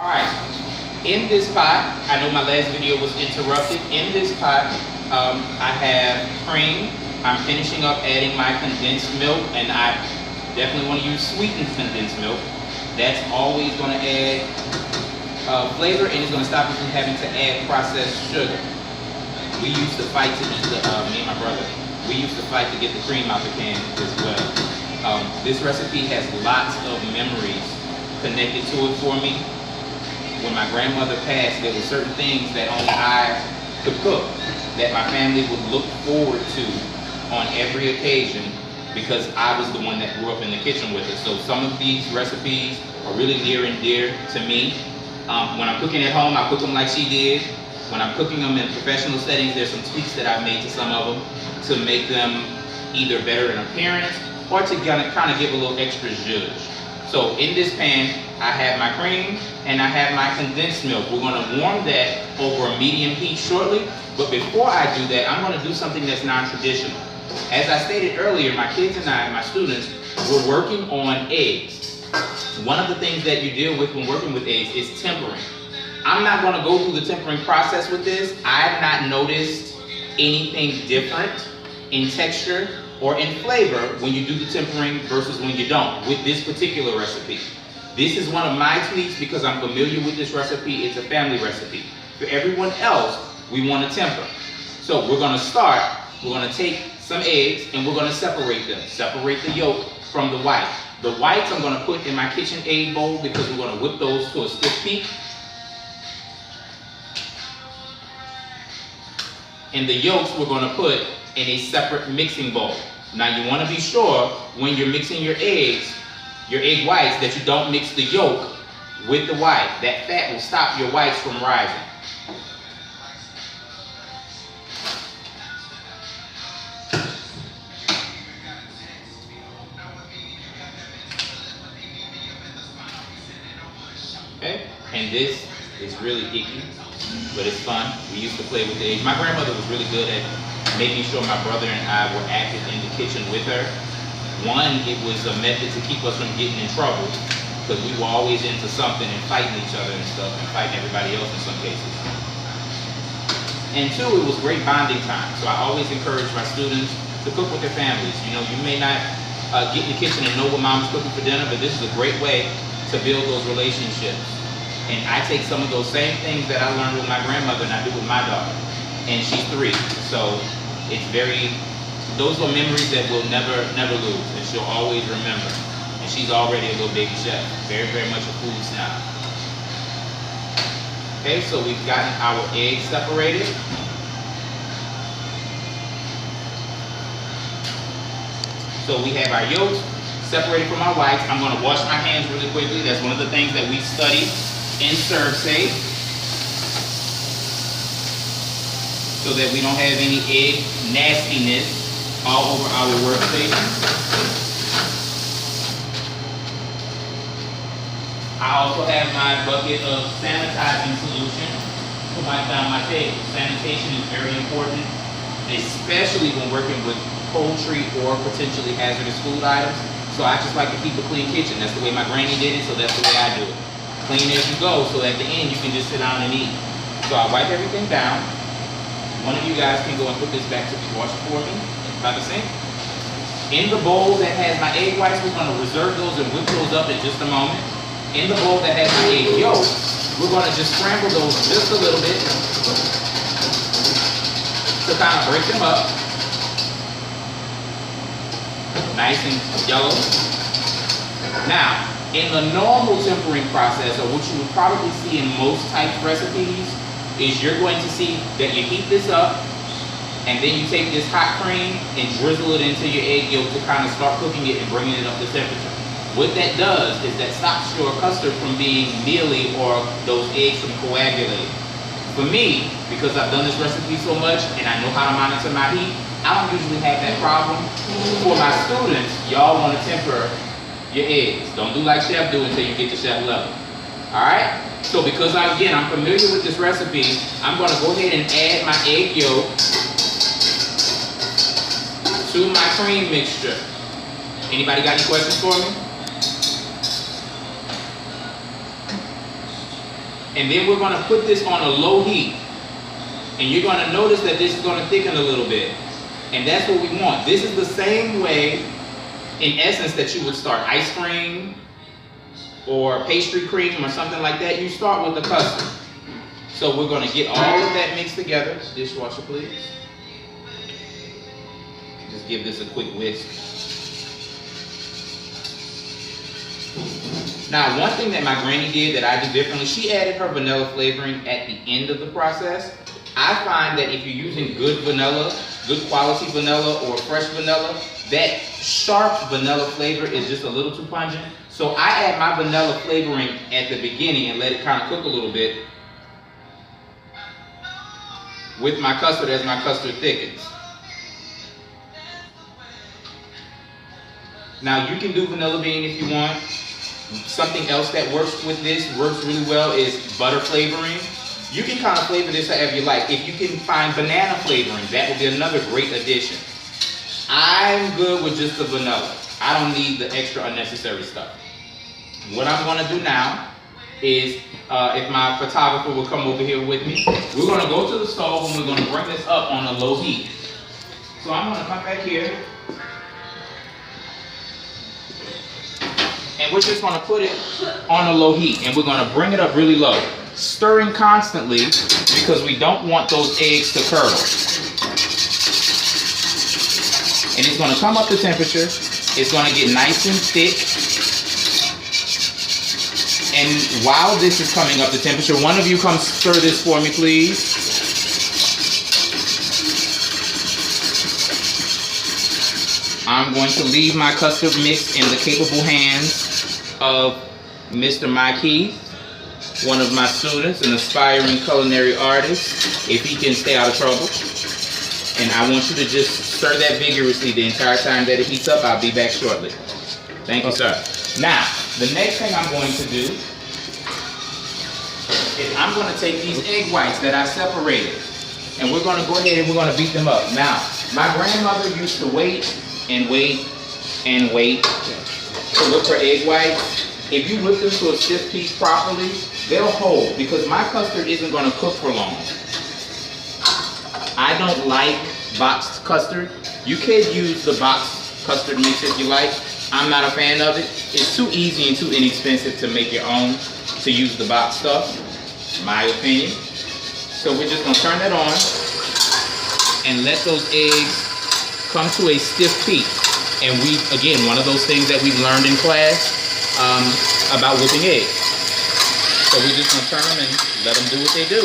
Alright, in this pot, I know my last video was interrupted. In this pot, I have cream. I'm finishing up adding my condensed milk, and I definitely want to use sweetened condensed milk. That's always going to add flavor, and it's going to stop you from having to add processed sugar. We used to fight to eat me and my brother, we used to fight to get the cream out the can as well. This recipe has lots of memories connected to it for me. When my grandmother passed, there were certain things that only I could cook, that my family would look forward to on every occasion, because I was the one that grew up in the kitchen with her. So some of these recipes are really near and dear to me. When I'm cooking at home, I cook them like she did. When I'm cooking them in professional settings, there's some tweaks that I've made to some of them to make them either better in appearance or to kind of give a little extra zhuzh. So in this pan, I have my cream and I have my condensed milk. We're going to warm that over a medium heat shortly, but before I do that, I'm going to do something that's non-traditional. As I stated earlier, my kids and I, my students, we're working on eggs. One of the things that you deal with when working with eggs is tempering. I'm not going to go through the tempering process with this. I have not noticed anything different in texture or in flavor when you do the tempering versus when you don't with this particular recipe. This is one of my tweaks because I'm familiar with this recipe. It's a family recipe. For everyone else, we want to temper. So we're going to start, we're going to take some eggs and we're going to separate them. Separate the yolk from the white. The whites I'm going to put in my KitchenAid bowl because we're going to whip those to a stiff peak. And the yolks we're going to put in a separate mixing bowl. Now you want to be sure when you're mixing your eggs, your egg whites, that you don't mix the yolk with the white. That fat will stop your whites from rising. Okay, and this is really icky, but it's fun. We used to play with the eggs. My grandmother was really good at making sure my brother and I were active in the kitchen with her. One, it was a method to keep us from getting in trouble, because we were always into something and fighting each other and stuff, and fighting everybody else in some cases. And two, it was great bonding time. So I always encourage my students to cook with their families. You know, you may not get in the kitchen and know what mom's cooking for dinner, but this is a great way to build those relationships. And I take some of those same things that I learned with my grandmother and I do with my daughter. And she's 3, so it's those are memories that we'll never lose, and she'll always remember. And she's already a little baby chef, very much a food snob. Okay, so we've gotten our eggs separated. So we have our yolks separated from our whites. I'm going to wash my hands really quickly. That's one of the things that we study in Serve Safe, so that we don't have any egg nastiness all over our workstation. I also have my bucket of sanitizing solution to wipe down my table. Sanitation is very important, especially when working with poultry or potentially hazardous food items. So I just like to keep a clean kitchen. That's the way my granny did it, so that's the way I do it. Clean as you go, so at the end you can just sit down and eat. So I wipe everything down. One of you guys can go and put this back to be washed for me by the sink. In the bowl that has my egg whites, we're going to reserve those and whip those up in just a moment. In the bowl that has my egg yolk, we're going to just scramble those just a little bit to kind of break them up. Nice and yellow. Now, in the normal tempering process, or what you would probably see in most type recipes, is you're going to see that you heat this up, and then you take this hot cream and drizzle it into your egg yolk to kind of start cooking it and bringing it up to temperature. What that does is that stops your custard from being mealy or those eggs from coagulating. For me, because I've done this recipe so much and I know how to monitor my heat, I don't usually have that problem. For my students, y'all want to temper your eggs. Don't do like chef do until you get to chef level. Alright? So because I'm familiar with this recipe, I'm going to go ahead and add my egg yolk to my cream mixture. Anybody got any questions for me? And then we're going to put this on a low heat. And you're going to notice that this is going to thicken a little bit. And that's what we want. This is the same way, in essence, that you would start ice cream or pastry cream or something like that. You start with the custard. So we're going to get all of that mixed together. Dishwasher, please. Just give this a quick whisk. Now, one thing that my granny did that I do differently, she added her vanilla flavoring at the end of the process. I find that if you're using good vanilla, good quality vanilla or fresh vanilla, that sharp vanilla flavor is just a little too pungent. So I add my vanilla flavoring at the beginning and let it kind of cook a little bit with my custard as my custard thickens. Now you can do vanilla bean if you want. Something else that works with this, works really well, is butter flavoring. You can kind of flavor this however you like. If you can find banana flavoring, that would be another great addition. I'm good with just the vanilla. I don't need the extra unnecessary stuff. What I'm going to do now is, if my photographer will come over here with me, we're going to go to the stove and we're going to bring this up on a low heat. So I'm going to come back here. And we're just going to put it on a low heat. And we're going to bring it up really low. Stirring constantly because we don't want those eggs to curdle. And it's going to come up to temperature. It's going to get nice and thick. And while this is coming up to temperature, one of you come stir this for me, please. I'm going to leave my custard mix in the capable hands of Mr. Mike Heath, one of my students, an aspiring culinary artist, if he can stay out of trouble. And I want you to just stir that vigorously the entire time that it heats up. I'll be back shortly. Thank you, sir. Now, the next thing I'm going to do is I'm going to take these egg whites that I separated, and we're going to go ahead and we're going to beat them up. Now, my grandmother used to wait and wait and wait to whip her egg whites. If you whip them to a stiff piece properly, they'll hold, because my custard isn't going to cook for long. I don't like boxed custard. You can use the boxed custard mix if you like. I'm not a fan of it. It's too easy and too inexpensive to make your own, to use the boxed stuff, my opinion. So we're just going to turn that on and let those eggs come to a stiff peak. And we, again, one of those things that we've learned in class about whipping eggs. So we're just going to turn them and let them do what they do.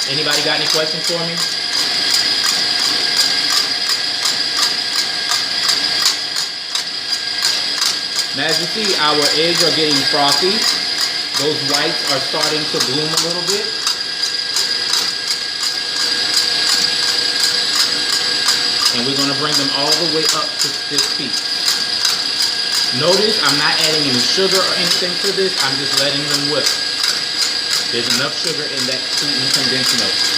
Anybody got any questions for me? Now, as you see, our eggs are getting frothy. Those whites are starting to bloom a little bit. And we're going to bring them all the way up to this peak. Notice I'm not adding any sugar or anything to this. I'm just letting them whip. There's enough sugar in that sweetened condensed milk.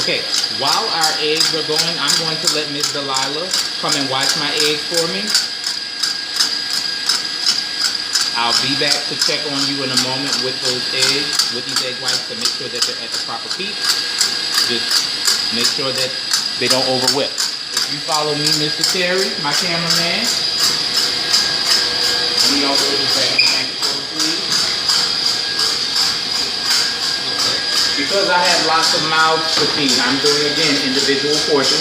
Okay, while our eggs are going, I'm going to let Ms. Delilah come and watch my eggs for me. I'll be back to check on you in a moment with those eggs, with these egg whites, to make sure that they're at the proper peak. Just make sure that they don't over whip. If you follow me, Mr. Terry, my cameraman, let me also do the second. If because I have lots of mouths to feed, I'm doing, again, individual portions.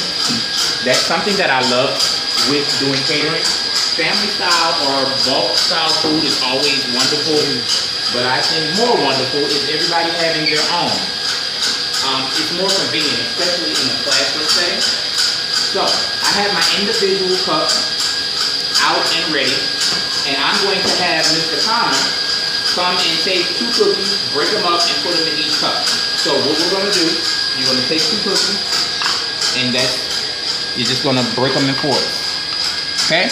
That's something that I love with doing catering. Family style or bulk style food is always wonderful, but I think more wonderful is everybody having their own. It's more convenient, especially in a classroom setting. So I have my individual cups out and ready, and I'm going to have Mr. Connor come and take 2 cookies, break them up, and put them in each cup. So what we're going to do, you're going to take 2 cookies, and you're just going to break them in 4s. Okay?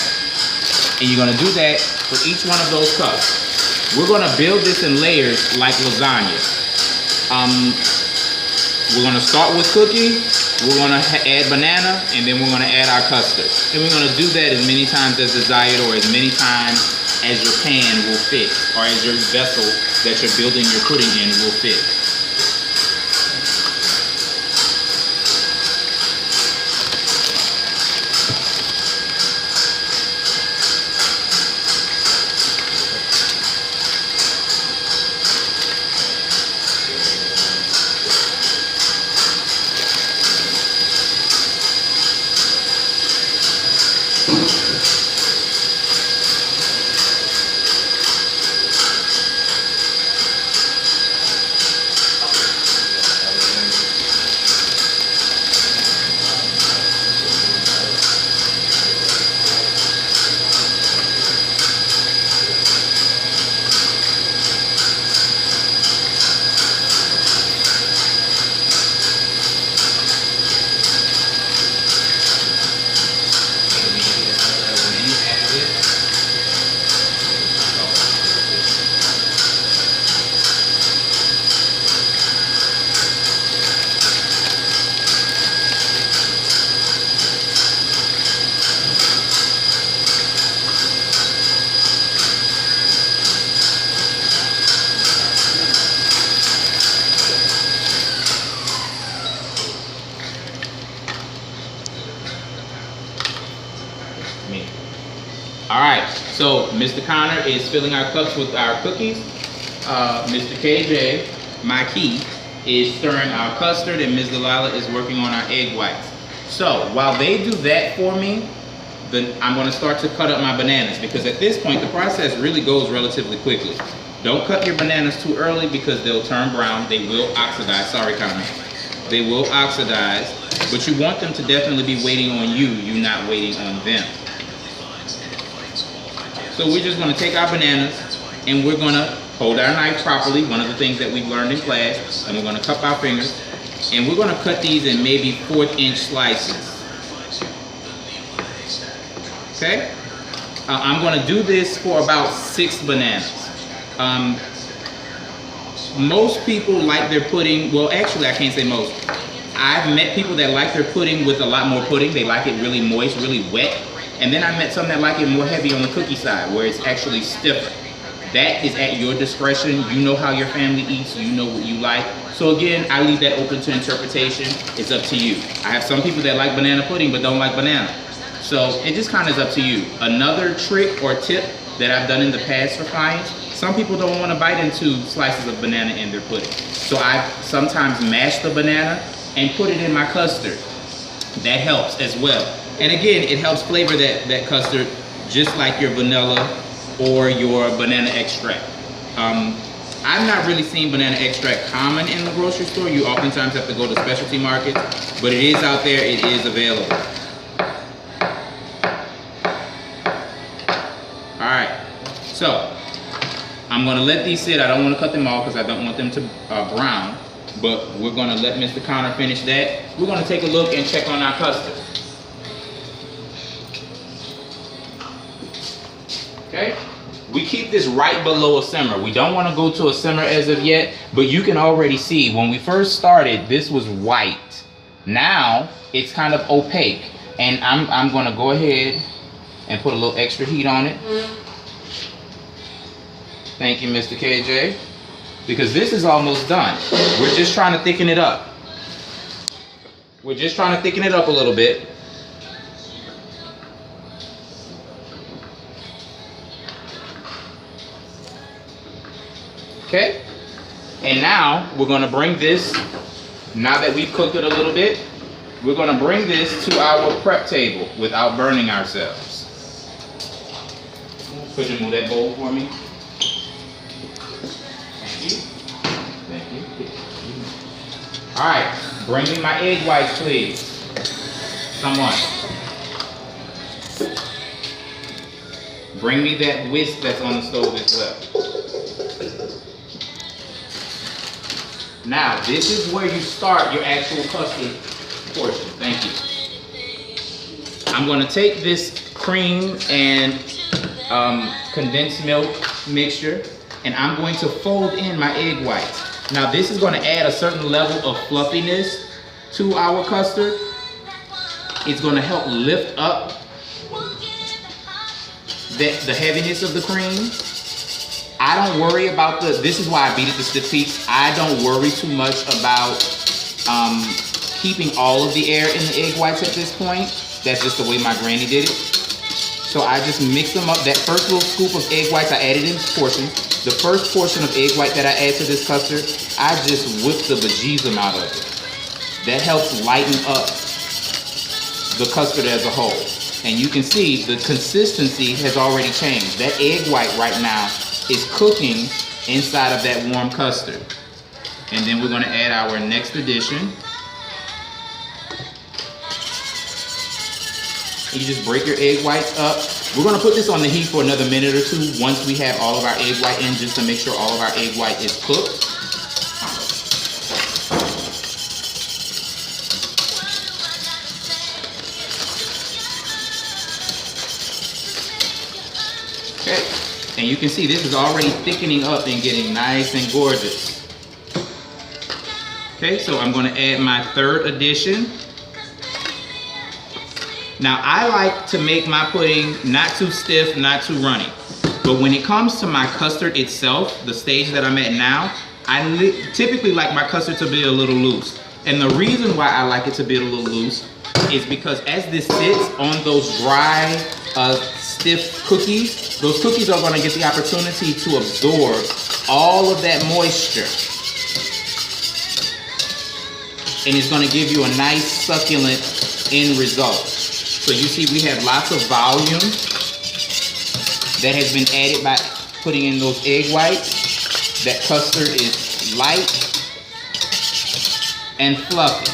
And you're going to do that for each one of those cups. We're going to build this in layers like lasagna. We're going to start with cookie, we're going to add banana, and then we're going to add our custard. And we're going to do that as many times as desired, or as many times as your pan will fit, or as your vessel that you're building your pudding in will fit. All right, so Mr. Connor is filling our cups with our cookies. Mr. KJ, my key, is stirring our custard, and Ms. Delilah is working on our egg whites. So while they do that for me, then I'm going to start to cut up my bananas, because at this point the process really goes relatively quickly. Don't cut your bananas too early because they'll turn brown. They will oxidize. Sorry, Connor. They will oxidize, but you want them to definitely be waiting on you. You're not waiting on them. So we're just going to take our bananas and we're going to hold our knife properly, one of the things that we've learned in class, and we're going to cup our fingers, and we're going to cut these in maybe 1/4-inch slices. Okay? I'm going to do this for about 6 bananas. Most people like their pudding, well actually I can't say most. I've met people that like their pudding with a lot more pudding. They like it really moist, really wet. And then I met some that like it more heavy on the cookie side, where it's actually stiffer. That is at your discretion. You know how your family eats, you know what you like. So again, I leave that open to interpretation. It's up to you. I have some people that like banana pudding but don't like banana. So it just kind of is up to you. Another trick or tip that I've done in the past for clients, some people don't want to bite into slices of banana in their pudding. So I sometimes mash the banana and put it in my custard. That helps as well. And again, it helps flavor that custard just like your vanilla or your banana extract. I've not really seen banana extract common in the grocery store. You oftentimes have to go to specialty markets, but it is out there, it is available. All right, so I'm gonna let these sit. I don't wanna cut them off because I don't want them to brown, but we're gonna let Mr. Connor finish that. We're gonna take a look and check on our custard. Okay, we keep this right below a simmer. We don't want to go to a simmer as of yet, but you can already see when we first started, this was white. Now it's kind of opaque, and I'm going to go ahead and put a little extra heat on it. Thank you, Mr. KJ, because this is almost done. We're just trying to thicken it up. We're just trying to thicken it up a little bit. Okay, And now we're gonna bring this, now that we've cooked it a little bit, we're gonna bring this to our prep table without burning ourselves. Could you move that bowl for me? Thank you. Thank you. All right, bring me my egg whites, please. Someone. Bring me that whisk that's on the stove as well. Now, this is where you start your actual custard portion. Thank you. I'm going to take this cream and condensed milk mixture, and I'm going to fold in my egg whites. Now, this is going to add a certain level of fluffiness to our custard. It's going to help lift up the heaviness of the cream. I don't worry about this is why I beat it to stiff peaks. I don't worry too much about keeping all of the air in the egg whites at this point. That's just the way my granny did it. So I just mix them up. That first little scoop of egg whites, I added in portions. The first portion of egg white that I add to this custard, I just whip the bejesus out of it. That helps lighten up the custard as a whole. And you can see the consistency has already changed. That egg white right now is cooking inside of that warm custard. And then we're going to add our next addition. You just break your egg whites up. We're going to put this on the heat for another minute or two once we have all of our egg white in, just to make sure all of our egg white is cooked. Okay, and you can see this is already thickening up and getting nice and gorgeous. Okay, so I'm going to add my third addition. Now, I like to make my pudding not too stiff, not too runny. But when it comes to my custard itself, the stage that I'm at now, I typically like my custard to be a little loose. And the reason why I like it to be a little loose is because as this sits on those dry, stiff cookies, those cookies are going to get the opportunity to absorb all of that moisture. And it's going to give you a nice succulent end result. So you see we have lots of volume that has been added by putting in those egg whites. That custard is light and fluffy.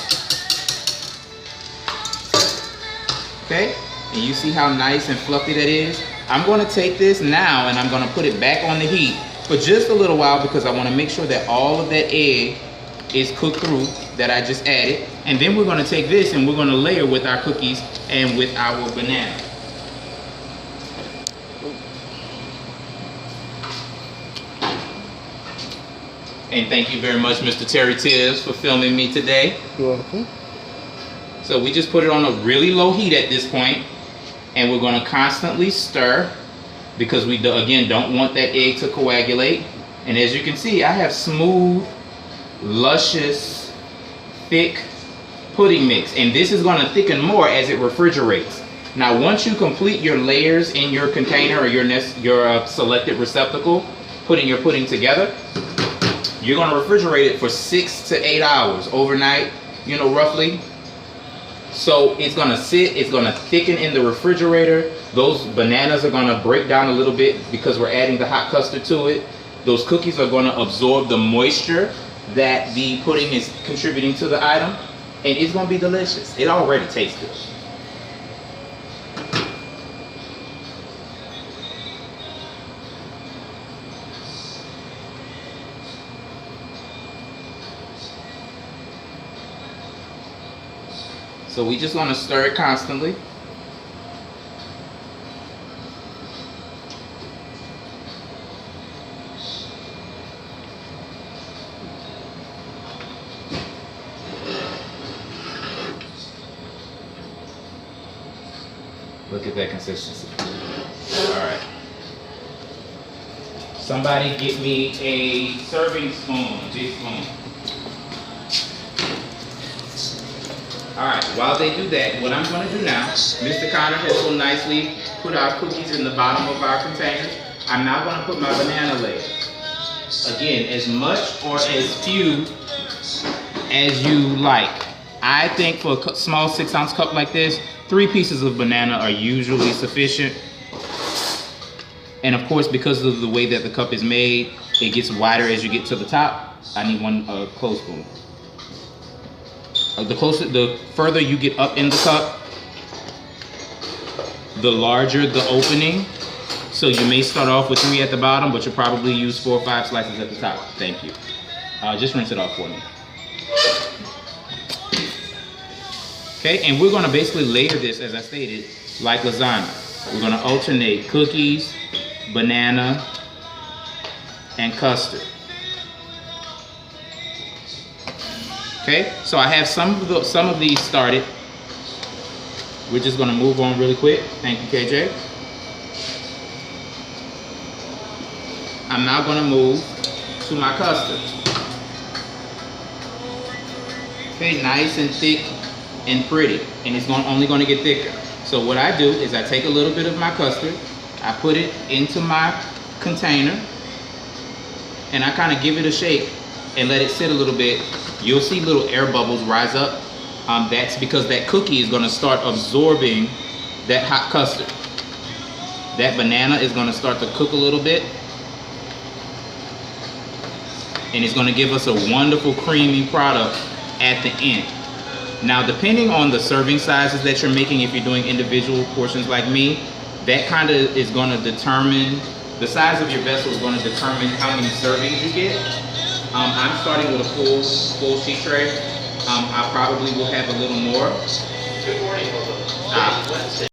Okay, and you see how nice and fluffy that is? I'm going to take this now and I'm going to put it back on the heat for just a little while because I want to make sure that all of that egg is cooked through that I just added. And then we're going to take this and we're going to layer with our cookies and with our banana. And thank you very much, Mr. Terry Tibbs, for filming me today. You're welcome. So we just put it on a really low heat at this point, and we're going to constantly stir because we, again, don't want that egg to coagulate. And as you can see, I have smooth, luscious, thick pudding mix, and this is going to thicken more as it refrigerates. Now, once you complete your layers in your container or your selected receptacle, putting your pudding together, you're going to refrigerate it for 6 to 8 hours overnight, you know, roughly. So it's going to sit, it's going to thicken in the refrigerator. Those bananas are going to break down a little bit because we're adding the hot custard to it. Those cookies are going to absorb the moisture that the pudding is contributing to the item, and it's going to be delicious. It already tastes good. So we just want to stir it constantly. Look at that consistency. All right. Somebody get me a serving spoon, a big spoon. All right, while they do that, what I'm going to do now, Mr. Connor has so nicely put our cookies in the bottom of our container. I'm now going to put my banana layer. again, as much or as few as you like. I think for a small 6-ounce cup like this, 3 pieces of banana are usually sufficient. And of course, because of the way that the cup is made, it gets wider as you get to the top. I need one clove spoon. The further you get up in the cup, the larger the opening. So you may start off with 3 at the bottom, but you'll probably use 4 or 5 slices at the top. Thank you. Just rinse it off for me. Okay, and we're gonna basically layer this, as I stated, like lasagna. We're gonna alternate cookies, banana, and custard. Okay, so I have some of these started. We're just gonna move on really quick. Thank you, KJ. I'm now gonna move to my custard. Okay, nice and thick and pretty, and it's only gonna get thicker. So what I do is I take a little bit of my custard, I put it into my container, and I kind of give it a shake and let it sit a little bit. You'll see little air bubbles rise up. That's because that cookie is gonna start absorbing that hot custard. That banana is gonna start to cook a little bit, and it's gonna give us a wonderful creamy product at the end. Now, depending on the serving sizes that you're making, if you're doing individual portions like me, that kind of is gonna determine, the size of your vessel is gonna determine how many servings you get. I'm starting with a full sheet tray. I probably will have a little more. Good morning,